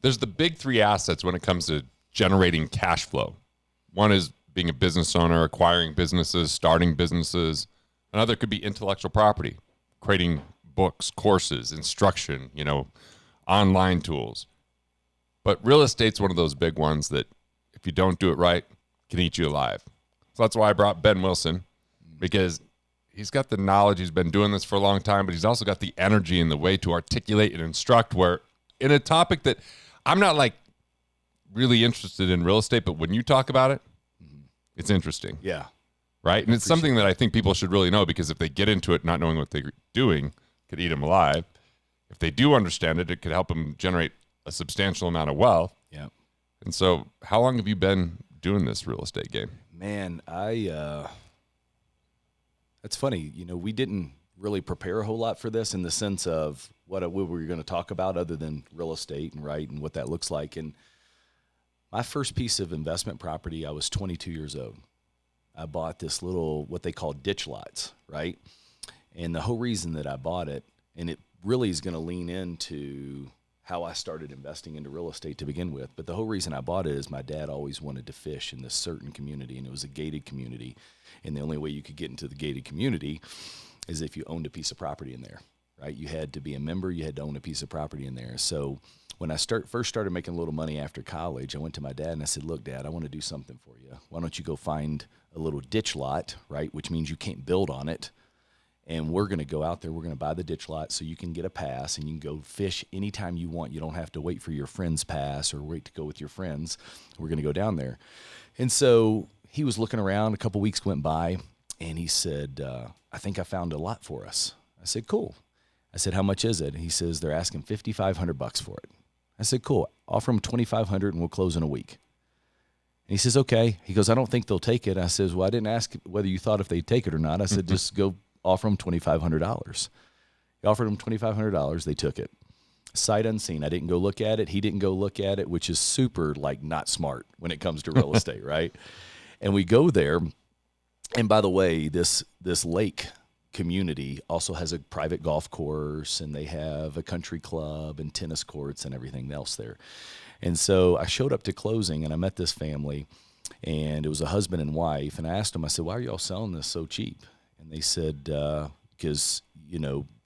there's the big three assets when it comes to generating cash flow. One is being a business owner, acquiring businesses, starting businesses. Another could be intellectual property, creating books, courses, instruction, online tools. But real estate's one of those big ones that if you don't do it right, can eat you alive. So that's why I brought Ben Wilson, because he's got the knowledge. He's been doing this for a long time, but he's also got the energy and the way to articulate and instruct, where in a topic that I'm not like really interested in real estate, but when you talk about it, it's interesting. Yeah. Right? And it's something that I think people should really know, because if they get into it not knowing what they're doing, it could eat them alive. If they do understand it, it could help them generate a substantial amount of wealth. Yeah. And so how long have you been doing this real estate game? Man, that's funny. We didn't really prepare a whole lot for this in the sense of what we were going to talk about other than real estate and what that looks like. And my first piece of investment property, I was 22 years old. I bought this little, what they call ditch lots, right? And the whole reason that I bought it, and it really is going to lean into how I started investing into real estate to begin with. But the whole reason I bought it is my dad always wanted to fish in this certain community, and it was a gated community. And the only way you could get into the gated community is if you owned a piece of property in there, right? You had to be a member. You had to own a piece of property in there. So when I first started making a little money after college, I went to my dad and I said, look, Dad, I want to do something for you. Why don't you go find a little ditch lot, right, which means you can't build on it. And we're going to go out there. We're going to buy the ditch lot so you can get a pass and you can go fish anytime you want. You don't have to wait for your friend's pass or wait to go with your friends. We're going to go down there. And so he was looking around. A couple weeks went by, and he said, I think I found a lot for us. I said, cool. I said, how much is it? And he says, they're asking $5,500 for it. I said, cool. Offer them $2,500 and we'll close in a week. And he says, okay. He goes, I don't think they'll take it. I says, well, I didn't ask whether you thought if they'd take it or not. I said, just go offer them $2,500. He offered them $2,500. They took it. Sight unseen. I didn't go look at it. He didn't go look at it, which is super not smart when it comes to real estate, right? And we go there. And by the way, this lake community also has a private golf course, and they have a country club and tennis courts and everything else there. And so I showed up to closing, and I met this family, and it was a husband and wife. And I asked them, I said, why are y'all selling this so cheap? And they said, because,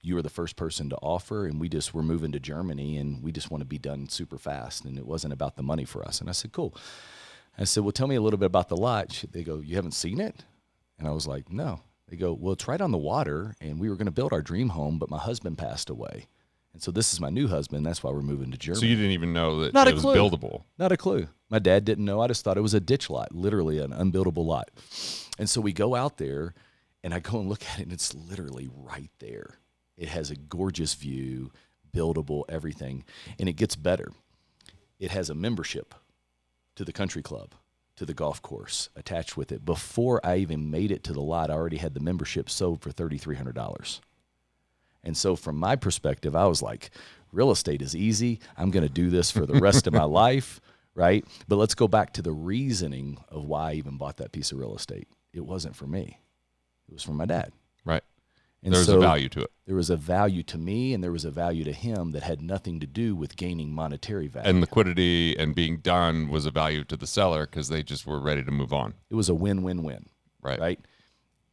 you were the first person to offer, and we're moving to Germany, and we just want to be done super fast. And it wasn't about the money for us. And I said, cool. I said, well, tell me a little bit about the lot. They go, you haven't seen it? And I was like, no. They go, well, it's right on the water, and we were going to build our dream home, but my husband passed away. And so this is my new husband. That's why we're moving to Germany. So you didn't even know that Not it was clue. buildable? Not a clue. My dad didn't know. I just thought it was a ditch lot, literally an unbuildable lot. And so we go out there, and I go and look at it, and it's literally right there. It has a gorgeous view, buildable, everything. And it gets better. It has a membership to the country club, to the golf course attached with it. Before I even made it to the lot, I already had the membership sold for $3,300. And so from my perspective, I was like, real estate is easy. I'm going to do this for the rest of my life, right? But let's go back to the reasoning of why I even bought that piece of real estate. It wasn't for me. It was for my dad. Right. And There's a value to it. There was a value to me, and there was a value to him that had nothing to do with gaining monetary value. And liquidity and being done was a value to the seller because they just were ready to move on. It was a win-win-win, right?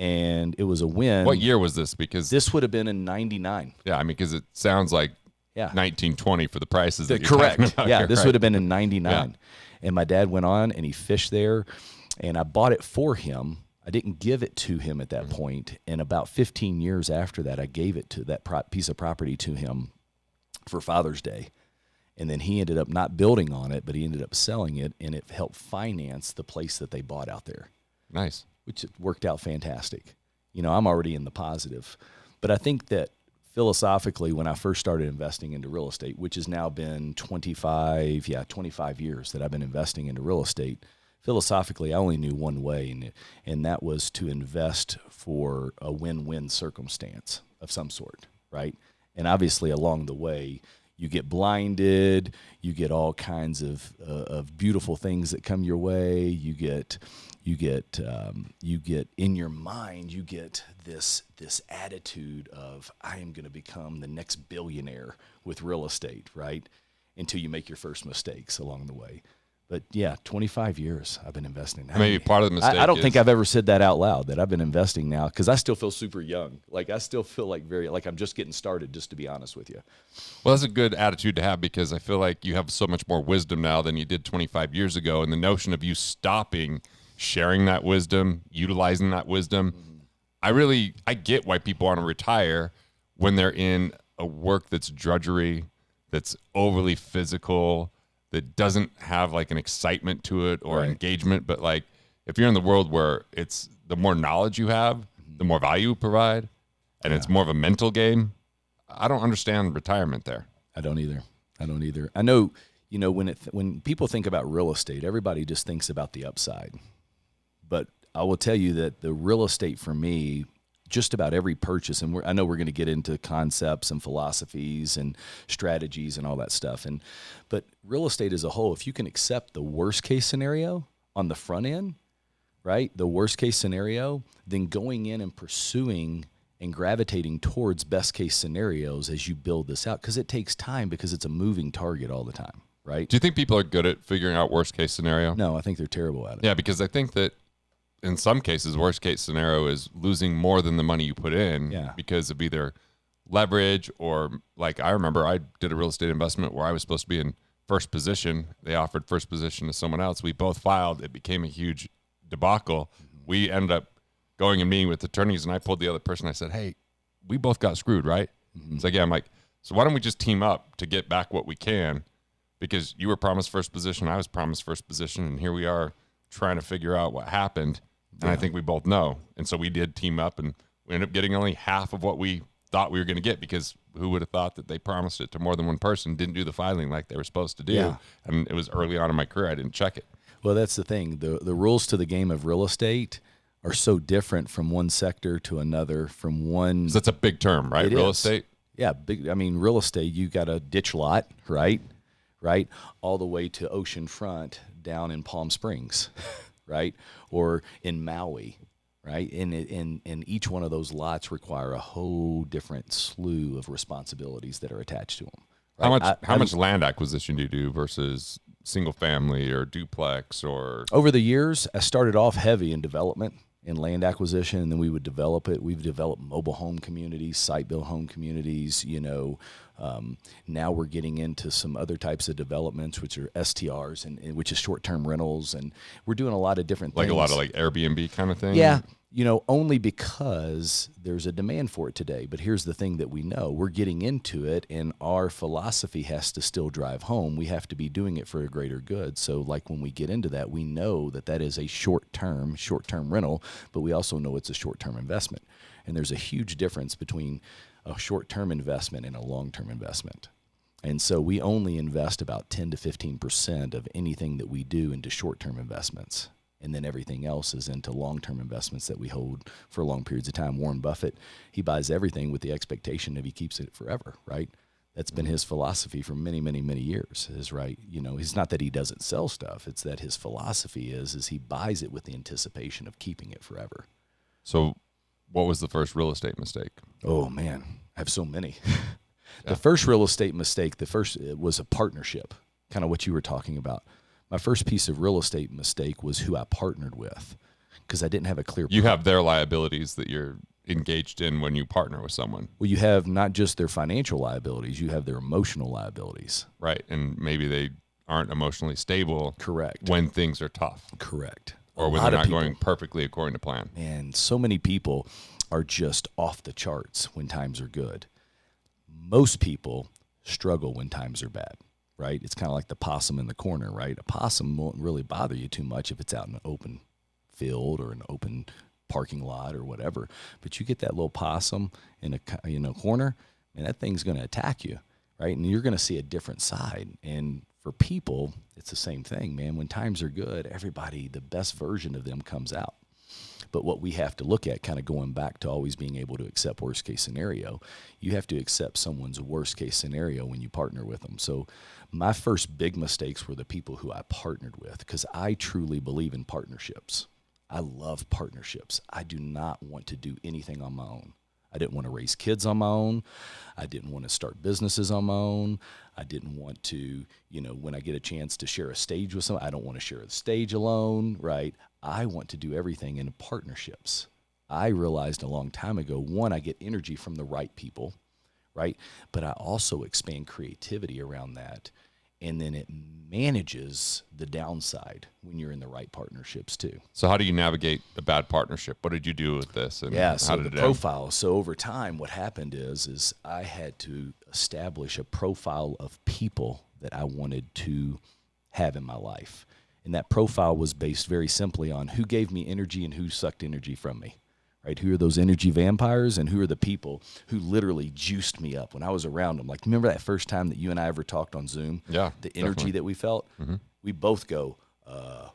And it was a win. What year was this? Because this would have been in 99. Yeah, I mean, because it sounds like 1920 for the prices that you're correct. talking about Yeah, here, this right? would have been in 99. Yeah. And my dad went on, and he fished there, and I bought it for him. I didn't give it to him at that point. And about 15 years after that, I gave it to that piece of property to him for Father's Day. And then he ended up not building on it, but he ended up selling it, and it helped finance the place that they bought out there. Nice. Which worked out fantastic. I'm already in the positive. But I think that philosophically, when I first started investing into real estate, which has now been 25 years that I've been investing into real estate, philosophically, I only knew one way, and that was to invest for a win-win circumstance of some sort, right? And obviously, along the way, you get blinded, you get all kinds of beautiful things that come your way. You get in your mind, you get this attitude of, I am going to become the next billionaire with real estate, right? until you make your first mistakes along the way. But yeah, 25 years I've been investing. Maybe part of the mistake I don't think I've ever said that out loud, that I've been investing now, because I still feel super young. Like I still feel like I'm just getting started, just to be honest with you. Well, that's a good attitude to have, because I feel like you have so much more wisdom now than you did 25 years ago. And the notion of you stopping sharing that wisdom, utilizing that wisdom, I get why people want to retire when they're in a work that's drudgery, that's overly physical, that doesn't have like an excitement to it or engagement. But like, if you're in the world where it's the more knowledge you have, the more value you provide, and it's more of a mental game, I don't understand retirement there. I don't either. I know, when people think about real estate, everybody just thinks about the upside. But I will tell you that the real estate for me, just about every purchase, and I know we're going to get into concepts and philosophies and strategies and all that stuff. But real estate as a whole, if you can accept the worst case scenario on the front end, right? The worst case scenario, then going in and pursuing and gravitating towards best case scenarios as you build this out, because it takes time, because it's a moving target all the time, right? Do you think people are good at figuring out worst case scenario? No, I think they're terrible at it. Yeah, because I think that in some cases, worst case scenario is losing more than the money you put in because of either leverage or, like, I remember I did a real estate investment where I was supposed to be in first position. They offered first position to someone else. We both filed. It became a huge debacle. We ended up going and meeting with attorneys, and I pulled the other person. I said, hey, we both got screwed, right? It's like, yeah. I'm like, so why don't we just team up to get back what we can? Because you were promised first position, I was promised first position, and here we are trying to figure out what happened. And I think we both know. And so we did team up, and we ended up getting only half of what we thought we were going to get, because who would have thought that they promised it to more than one person, didn't do the filing like they were supposed to do. Yeah. And it was early on in my career. I didn't check it. Well, that's the thing. The rules to the game of real estate are so different from one sector to another, from one. 'Cause that's a big term, right? Real estate. Yeah. Big. I mean, real estate, you got a ditch lot, right? All the way to oceanfront down in Palm Springs, right? Or in Maui, right? And each one of those lots require a whole different slew of responsibilities that are attached to them. Right? How much land acquisition do you do versus single family or duplex? Or over the years, I started off heavy in development, in land acquisition, and then we would develop it. We've developed mobile home communities, site-built home communities. Now we're getting into some other types of developments, which are STRs, and which is short-term rentals, and we're doing a lot of different things. Like a lot of like Airbnb kind of thing? Yeah, only because there's a demand for it today. But here's the thing that we know. We're getting into it, and our philosophy has to still drive home. We have to be doing it for a greater good. So like when we get into that, we know that is a short-term rental, but we also know it's a short-term investment. And there's a huge difference between a short-term investment and a long-term investment. And so we only invest about 10 to 15% of anything that we do into short-term investments. And then everything else is into long-term investments that we hold for long periods of time. Warren Buffett, he buys everything with the expectation that he keeps it forever, right? That's been his philosophy for many, many, many years, is right. It's not that he doesn't sell stuff. It's that his philosophy is he buys it with the anticipation of keeping it forever. So what was the first real estate mistake? Oh, man, I have so many. The first real estate mistake, was a partnership, kind of what you were talking about. My first piece of real estate mistake was who I partnered with, because I didn't have a clear. You have their liabilities that you're engaged in when you partner with someone. Well, you have not just their financial liabilities, you have their emotional liabilities. Right, and maybe they aren't emotionally stable. Correct. When things are tough. Correct. Or when they're not going perfectly according to plan. Man, so many people are just off the charts when times are good. Most people struggle when times are bad. Right? It's kind of like the possum in the corner, right? A possum won't really bother you too much if it's out in an open field or an open parking lot or whatever. But you get that little possum in a corner, and that thing's going to attack you, right? And you're going to see a different side. And for people, it's the same thing, man. When times are good, everybody, the best version of them comes out. But what we have to look at, kind of going back to always being able to accept worst case scenario, you have to accept someone's worst case scenario when you partner with them. So my first big mistakes were the people who I partnered with, because I truly believe in partnerships. I love partnerships. I do not want to do anything on my own. I didn't want to raise kids on my own. I didn't want to start businesses on my own. I didn't want to, when I get a chance to share a stage with someone, I don't want to share the stage alone, right? I want to do everything in partnerships. I realized a long time ago, one, I get energy from the right people, right? But I also expand creativity around that. And then it manages the downside when you're in the right partnerships too. So how do you navigate a bad partnership? What did you do with this? And So how did the it profile. So over time, what happened is I had to establish a profile of people that I wanted to have in my life. And that profile was based very simply on who gave me energy and who sucked energy from me. Right? Who are those energy vampires, and who are the people who literally juiced me up when I was around them? Like, remember that first time that you and I ever talked on Zoom? Yeah, the energy definitely. that we felt? Mm-hmm. We both go,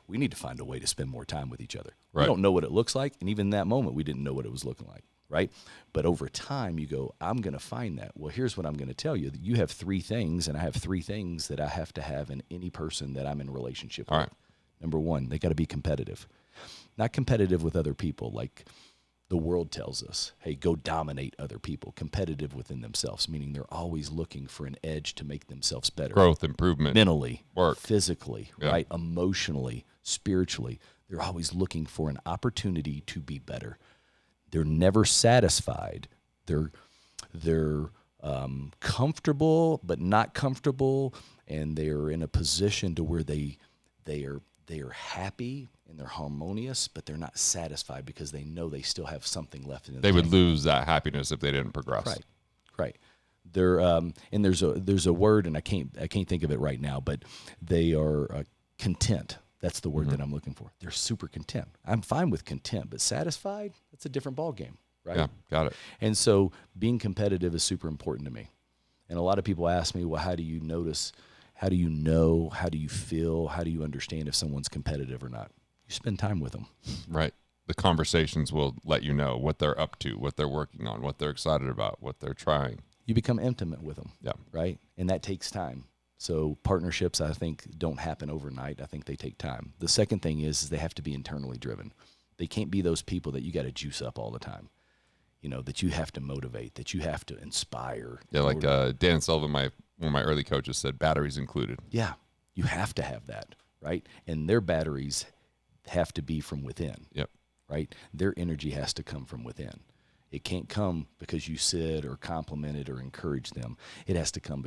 we need to find a way to spend more time with each other. Right. We don't know what it looks like, and even in that moment, we didn't know what it was looking like, right? But over time, you go, I'm going to find that. Well, here's what I'm going to tell you. You have three things, and I have three things that I have to have in any person that I'm in a relationship with. Right. Number one, they got to be competitive. Not competitive with other people, like the world tells us, hey, go dominate other people. Competitive within themselves, meaning they're always looking for an edge to make themselves better. Growth, improvement, Mentally, work, physically, right? Emotionally, spiritually. They're always looking for an opportunity to be better. They're never satisfied. They're comfortable, but not comfortable, and they're in a position to where they are happy and they're harmonious, but they're not satisfied because they know they still have something left in them. They would lose that happiness if they didn't progress. Right. They're and there's a word, and I can't think of it right now, but they are content. That's the word that I'm looking for. They're super content. I'm fine with content, but satisfied, that's a different ballgame, right? Yeah, got it. And so being competitive is super important to me. And a lot of people ask me, well, how do you notice? How do you know? How do you feel? How do you understand if someone's competitive or not? You spend time with them. Right. The conversations will let you know what they're up to, what they're working on, what they're excited about, what they're trying. You become intimate with them. Yeah. Right? And that takes time. So partnerships, I think, don't happen overnight. I think they take time. The second thing is they have to be internally driven. They can't be those people that you got to juice up all the time. That you have to motivate, that you have to inspire. Yeah, like Dan Sullivan, one of my early coaches, said, batteries included. Yeah, you have to have that, right? And their batteries have to be from within. Yep. Right? Their energy has to come from within. It can't come because you said or complimented or encouraged them. It has to come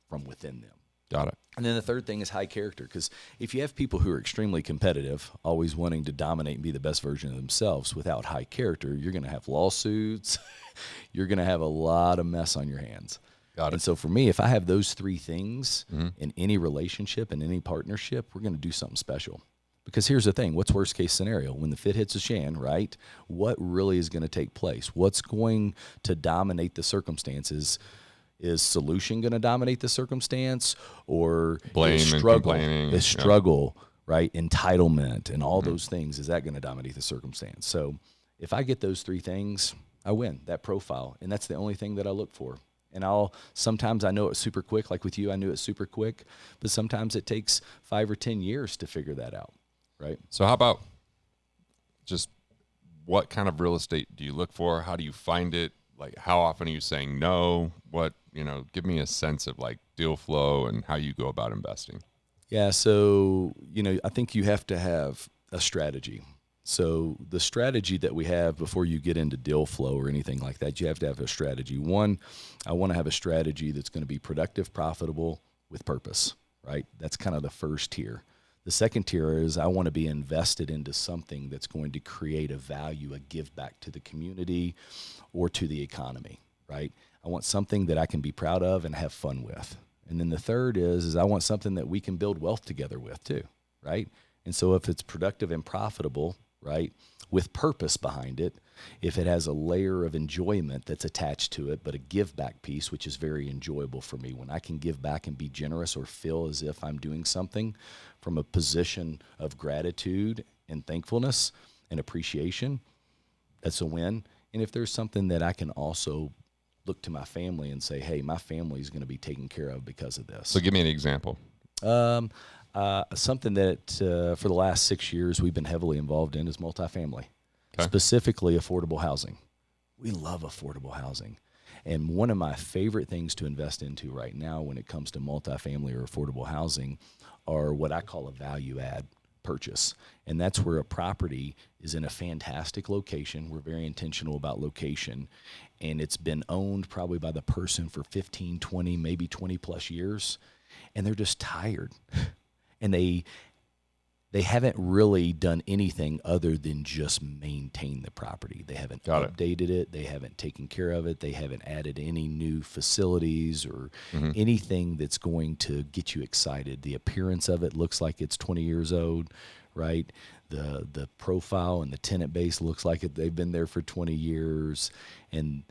from within them. Got it. And then the third thing is high character, because if you have people who are extremely competitive, always wanting to dominate and be the best version of themselves without high character, you're going to have lawsuits. You're going to have a lot of mess on your hands. Got it. And so for me, if I have those three things in any relationship, in any partnership, we're going to do something special. Because here's the thing, what's worst case scenario? When the fit hits the fan, right? What really is going to take place? What's going to dominate the circumstances? Is solution going to dominate the circumstance, or blame is and struggle, complaining? is struggle, right? Entitlement and all those things, is that going to dominate the circumstance? So if I get those three things, I win that profile. And that's the only thing that I look for. And sometimes I know it super quick, like with you, I knew it super quick, but sometimes it takes 5 or 10 years to figure that out, right? So how about just what kind of real estate do you look for? How do you find it? Like, how often are you saying no? Give me a sense of like deal flow and how you go about investing. Yeah. So, I think you have to have a strategy. So the strategy that we have before you get into deal flow or anything like that, you have to have a strategy. One, I want to have a strategy that's going to be productive, profitable, with purpose, right? That's kind of the first tier. The second tier is I want to be invested into something that's going to create a value, a give back to the community or to the economy, right? I want something that I can be proud of and have fun with. And then the third is I want something that we can build wealth together with too, right? And so if it's productive and profitable, right, with purpose behind it, if it has a layer of enjoyment that's attached to it, but a give back piece, which is very enjoyable for me, when I can give back and be generous or feel as if I'm doing something from a position of gratitude and thankfulness and appreciation, that's a win. And if there's something that I can also look to my family and say, hey, my family is going to be taken care of because of this. So give me an example. Something that for the last 6 years we've been heavily involved in is multifamily, Okay. specifically affordable housing. We love affordable housing. And one of my favorite things to invest into right now when it comes to multifamily or affordable housing are what I call a value add purchase. And that's where a property is in a fantastic location. We're very intentional about location. And it's been owned probably by the person for 15, 20, maybe 20 plus years. And they're just tired. And they haven't really done anything other than just maintain the property. They haven't updated it. They haven't taken care of it. They haven't added any new facilities or anything that's going to get you excited. The appearance of it looks like it's 20 years old, right? The profile and the tenant base looks like they've been there for 20 years. And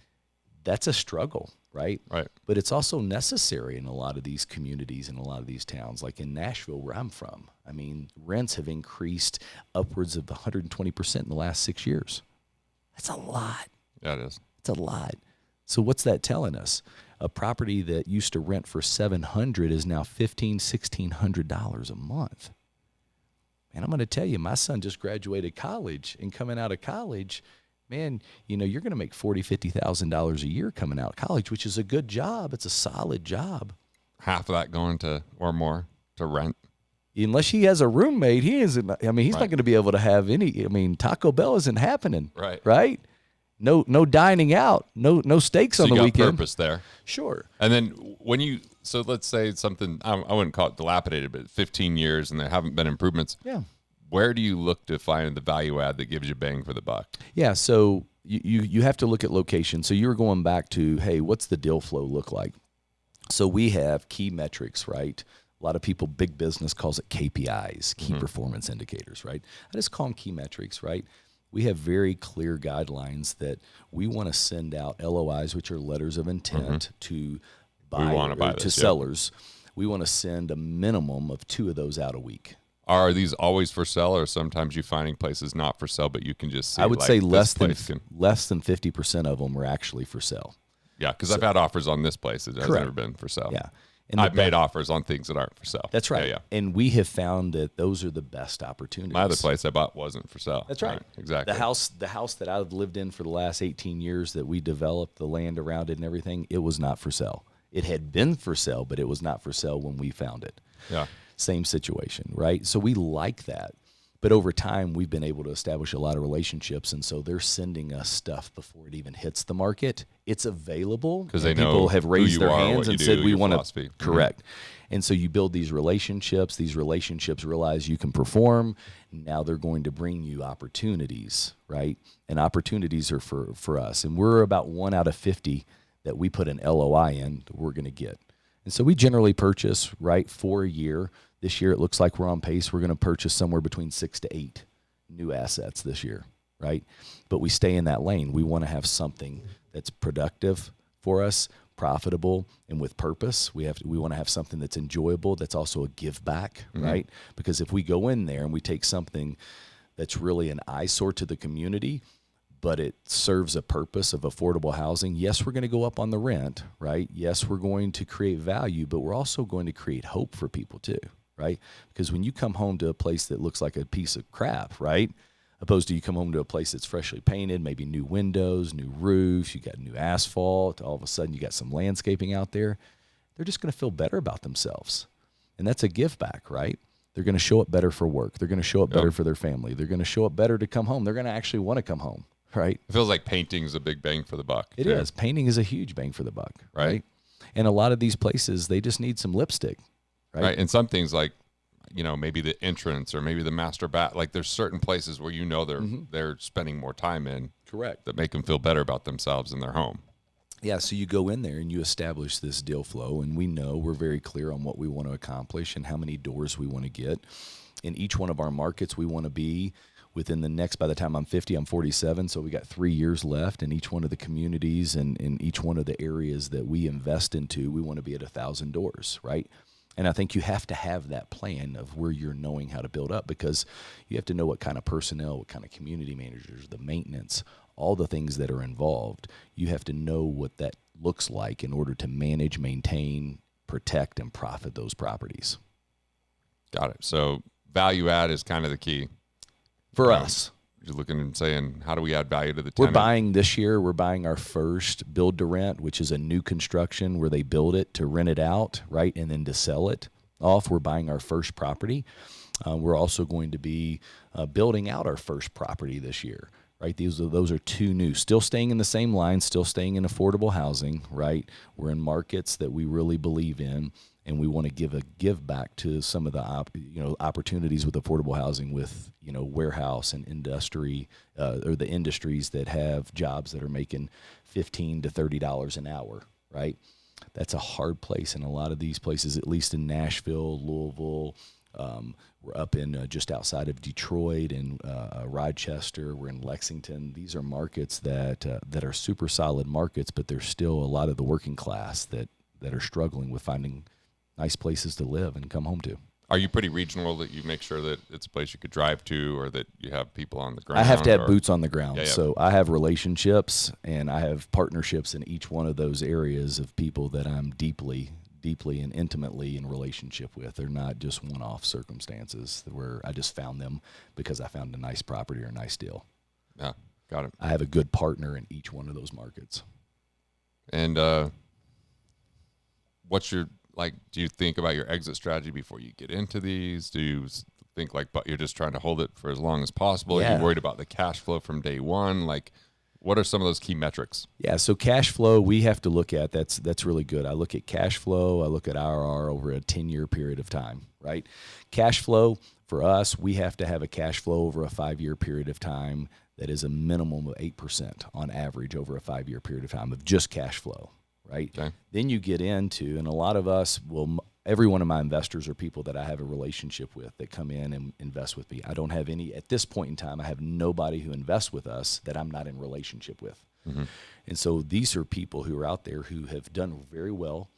that's a struggle. Right. But it's also necessary in a lot of these communities and a lot of these towns, like in Nashville, where I'm from. I mean, rents have increased upwards of 120% in the last 6 years. That's a lot. Yeah, it is. It's a lot. So what's that telling us? A property that used to rent for $700 is now $1,600 a month. And I'm going to tell you, my son just graduated college, and coming out of college, man, you're going to make $40,000, $50,000 a year coming out of college, which is a good job. It's a solid job. Half of that going to, or more, to rent. Unless he has a roommate, he's not going to be able to have any. Taco Bell isn't happening. Right? No dining out. No steaks on the weekend. So you got purpose there. Sure. And then so let's say something, I wouldn't call it dilapidated, but 15 years and there haven't been improvements. Yeah. Where do you look to find the value add that gives you bang for the buck? Yeah, so you have to look at location. So you were going back to, hey, what's the deal flow look like? So we have key metrics, right? A lot of people, big business calls it KPIs, key performance indicators, right? I just call them key metrics, right? We have very clear guidelines that we want to send out LOIs, which are letters of intent, to sellers. We want to send a minimum of 2 of those out a week. Are these always for sale, or sometimes you're finding places not for sale, but you can just see? I would say less than 50% of them are actually for sale. Yeah, because I've had offers on this place that has never been for sale. Yeah. And I've made offers on things that aren't for sale. That's right. Yeah. And we have found that those are the best opportunities. My other place I bought wasn't for sale. That's right. Exactly. The house that I've lived in for the last 18 years that we developed the land around it and everything, it was not for sale. It had been for sale, but it was not for sale when we found it. Yeah. Same situation, right? So we like that. But over time, we've been able to establish a lot of relationships, and so they're sending us stuff before it even hits the market. It's available because they people know have raised their hands and said we want to. Correct. And so you build these relationships. These relationships realize you can perform. Now they're going to bring you opportunities, right? And opportunities are for us. And we're about 1 out of 50 that we put an LOI in that we're going to get. And so we generally purchase, right, for a year. This year, it looks like we're on pace. We're going to purchase somewhere between 6 to 8 new assets this year, right? But we stay in that lane. We want to have something that's productive for us, profitable, and with purpose. We want to have something that's enjoyable, that's also a give back, right? Because if we go in there and we take something that's really an eyesore to the community, but it serves a purpose of affordable housing, yes, we're going to go up on the rent, right? Yes, we're going to create value, but we're also going to create hope for people too. Right? Because when you come home to a place that looks like a piece of crap, right? Opposed to you come home to a place that's freshly painted, maybe new windows, new roofs, you got new asphalt, all of a sudden you got some landscaping out there, they're just going to feel better about themselves. And that's a give back, right? They're going to show up better for work. They're going to show up better for their family. They're going to show up better to come home. They're going to actually want to come home, right? It feels like painting's a big bang for the buck. It is. Painting is a huge bang for the buck, right? And a lot of these places, they just need some lipstick. Right. And some things like, maybe the entrance or maybe the master bath, like there's certain places where they're spending more time in. Correct. That make them feel better about themselves in their home. Yeah, so you go in there and you establish this deal flow, and we're very clear on what we want to accomplish and how many doors we want to get. In each one of our markets, we want to be within the next, by the time I'm 50, I'm 47, so we got 3 years left in each one of the communities and in each one of the areas that we invest into, we want to be at 1,000 doors, right? And I think you have to have that plan of where you're knowing how to build up, because you have to know what kind of personnel, what kind of community managers, the maintenance, all the things that are involved. You have to know what that looks like in order to manage, maintain, protect, and profit those properties. Got it. So value add is kind of the key. For us. You're looking and saying, how do we add value to the We're tenant? we're buying our first build to rent, which is a new construction where they build it to rent it out, right? And then to sell it off. We're buying our first property. We're also going to be building out our first property this year, right? Those are two new, still staying in the same line, still staying in affordable housing, right? We're in markets that we really believe in, and we want to give back to some of the opportunities with affordable housing, with warehouse and industry, or the industries that have jobs that are making $15 to $30 an hour, right? That's a hard place in a lot of these places, at least in Nashville, Louisville. We're up in just outside of Detroit and Rochester. We're in Lexington. These are markets that are super solid markets, but there's still a lot of the working class that are struggling with finding nice places to live and come home to. Are you pretty regional that you make sure that it's a place you could drive to, or that you have people on the ground? I have to have boots on the ground. Yeah. So I have relationships and I have partnerships in each one of those areas of people that I'm deeply and intimately in relationship with. They're not just one-off circumstances where I just found them because I found a nice property or a nice deal. Yeah, got it. I have a good partner in each one of those markets. And what's your, do you think about your exit strategy before you get into these? Do you think but you're just trying to hold it for as long as possible? Yeah. Are you worried about the cash flow from day one? What are some of those key metrics? Yeah, so cash flow we have to look at. That's really good. I look at cash flow. I look at IRR over a 10-year period of time, right? Cash flow, for us, we have to have a cash flow over a 5-year period of time that is a minimum of 8% on average over a 5-year period of time of just cash flow, right? Okay. Then you get into, and a lot of us every one of my investors are people that I have a relationship with that come in and invest with me. I don't have any, at this point in time, I have nobody who invests with us that I'm not in relationship with. Mm-hmm. And so these are people who are out there who have done very well,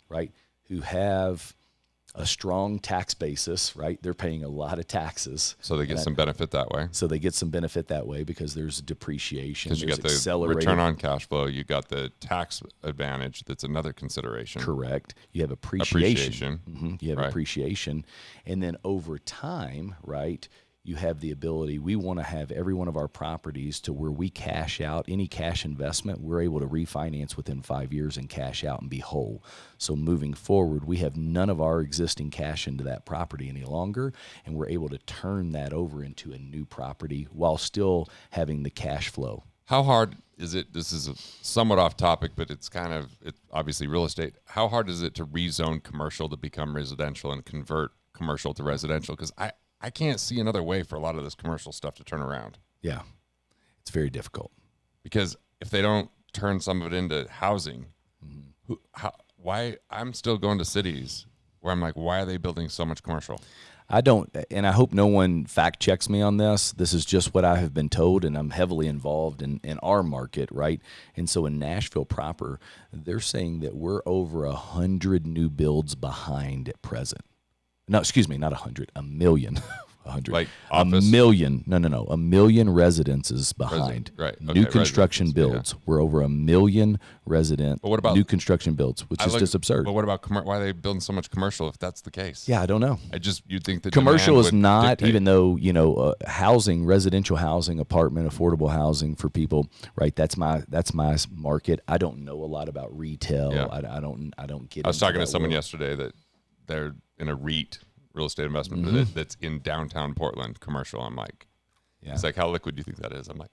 right? Who have a strong tax basis, right? They're paying a lot of taxes. So they get some benefit that way. So they get some benefit that way because there's depreciation. Because you got the return on cash flow. You got the tax advantage. That's another consideration. Correct. You have appreciation. Appreciation. You have appreciation. And then over time, right, you have the ability, we want to have every one of our properties to where we cash out any cash investment, we're able to refinance within 5 years and cash out and be whole. So moving forward, we have none of our existing cash into that property any longer, and we're able to turn that over into a new property while still having the cash flow. How hard is it? This is somewhat off topic, but it's obviously real estate. How hard is it to rezone commercial to become residential and convert commercial to residential? Because I can't see another way for a lot of this commercial stuff to turn around. Yeah, it's very difficult. Because if they don't turn some of it into housing, why? I'm still going to cities where I'm like, why are they building so much commercial? I don't, and I hope no one fact checks me on this. This is just what I have been told, and I'm heavily involved in our market, right? And so in Nashville proper, they're saying that we're over 100 new builds behind at present. No, excuse me, not 100, a million. 100. Like office? A million. No. A million residences behind. Right. New construction builds. Yeah. We're over a million resident. But what about new construction builds, which is just absurd. But what about why are they building so much commercial if that's the case? Yeah, I don't know. You'd think that commercial is not, dictate. even though housing, residential housing, apartment, affordable housing for people, right? That's my market. I don't know a lot about retail. Yeah. I don't get. I was talking to someone yesterday that they're in a REIT, real estate investment, that's in downtown Portland, commercial. I'm like, it's like, how liquid do you think that is? I'm like,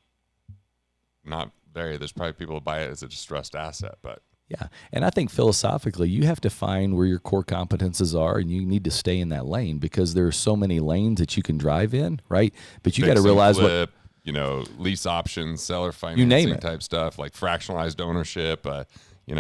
not very. There's probably people who buy it as a distressed asset, but. Yeah, and I think philosophically, you have to find where your core competences are, and you need to stay in that lane because there are so many lanes that you can drive in, right? But you got to realize flip, lease options, seller financing, you name it, type stuff, like fractionalized ownership,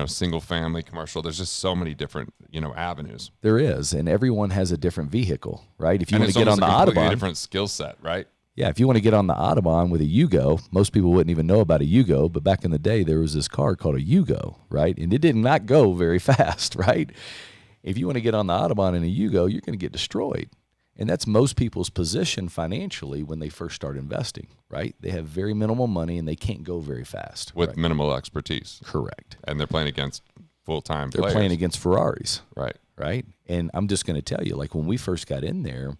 single family commercial. There's just so many different, avenues. There is, and everyone has a different vehicle, right? If you want to get on the Autobahn, Autobahn, different skill set, right? Yeah, if you want to get on the Autobahn with a Yugo, most people wouldn't even know about a Yugo, but back in the day, there was this car called a Yugo, right? And it did not go very fast, right? If you want to get on the Autobahn in a Yugo, you're going to get destroyed. And that's most people's position financially when they first start investing, right? They have very minimal money and they can't go very fast. With minimal expertise. Correct. And they're playing against full-time players. They're playing against Ferraris. Right. Right? And I'm just going to tell you, like when we first got in there,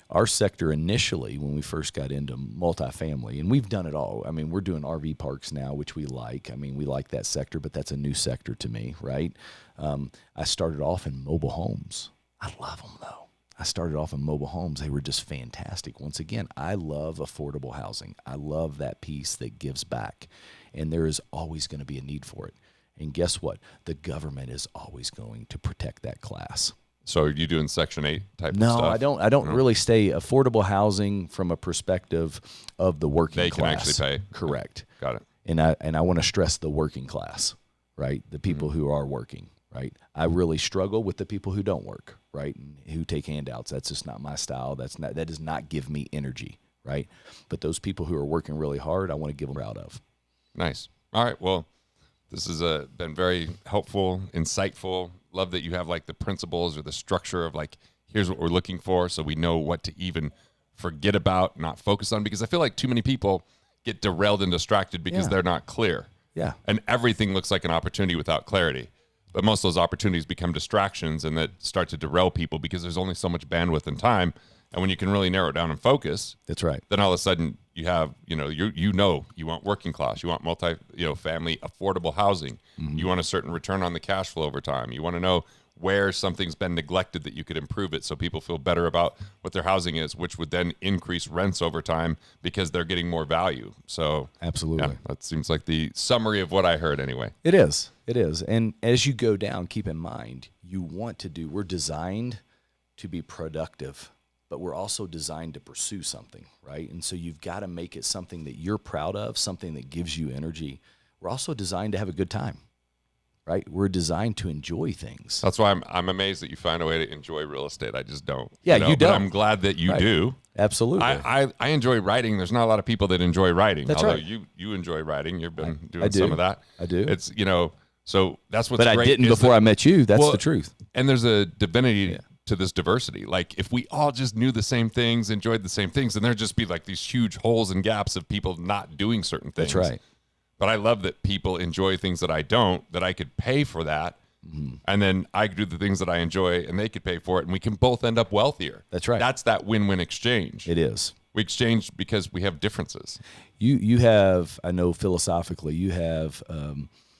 our sector initially, when we first got into multifamily, and we've done it all. I mean, we're doing RV parks now, which we like. I mean, we like that sector, but that's a new sector to me, right? I started off in mobile homes. I love them, though. I started off in mobile homes. They were just fantastic. Once again, I love affordable housing. I love that piece that gives back, and there is always going to be a need for it. And guess what? The government is always going to protect that class. So are you doing Section 8 type of stuff? No, I don't really stay affordable housing from a perspective of the working class. They can actually pay. Correct. Got it. And I want to stress the working class, right? The people who are working, right? I really struggle with the people who don't work, right? And who take handouts. That's just not my style. That does not give me energy, right? But those people who are working really hard, I want to give them proud of. Nice. All right. Well, this has been very helpful, insightful. Love that you have like the principles or the structure of like, here's what we're looking for, so we know what to even forget about, not focus on, because I feel like too many people get derailed and distracted because they're not clear. Yeah. And everything looks like an opportunity without clarity. But most of those opportunities become distractions and that start to derail people because there's only so much bandwidth and time. And when you can really narrow it down and focus, That's right. then all of a sudden you have, you want working class, you want family affordable housing. You want a certain return on the cash flow over time. You want to know where something's been neglected that you could improve it so people feel better about what their housing is, which would then increase rents over time because they're getting more value. So Absolutely. yeah, that seems like the summary of what I heard anyway. It is. And as you go down, keep in mind, we're designed to be productive, but we're also designed to pursue something, right? And so you've got to make it something that you're proud of, something that gives you energy. We're also designed to have a good time, right? We're designed to enjoy things. That's why I'm amazed that you find a way to enjoy real estate. I just don't. Yeah, you don't. But I'm glad that you do. Absolutely. I enjoy writing. There's not a lot of people that enjoy writing. That's although right. you enjoy writing. You've been doing I do. some of that. I do. It's, so that's what's But great. I didn't before I met you. That's the truth. And there's a divinity to this diversity. Like if we all just knew the same things, enjoyed the same things, then there'd just be like these huge holes and gaps of people not doing certain things. That's right. But I love that people enjoy things that I don't, that I could pay for that. And then I could do the things that I enjoy and they could pay for it. And we can both end up wealthier. That's right. That's that win-win exchange. It is. We exchange because we have differences. You have, I know philosophically, you have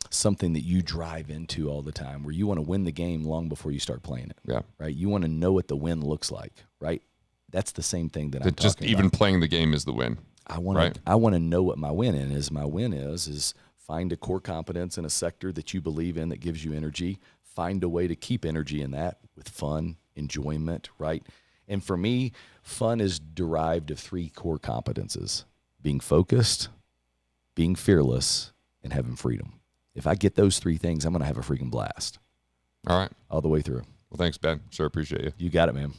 something that you drive into all the time where you want to win the game long before you start playing it. Yeah. Right. You want to know what the win looks like. Right. That's the same thing that I'm talking just even about. playing the game is the win. I want to know what my win is. My win is find a core competence in a sector that you believe in that gives you energy. Find a way to keep energy in that with fun, enjoyment, right? And for me, fun is derived of 3 core competences: being focused, being fearless, and having freedom. If I get those 3 things, I'm going to have a freaking blast. All right. All the way through. Well, thanks, Ben. Sure appreciate you. You got it, man.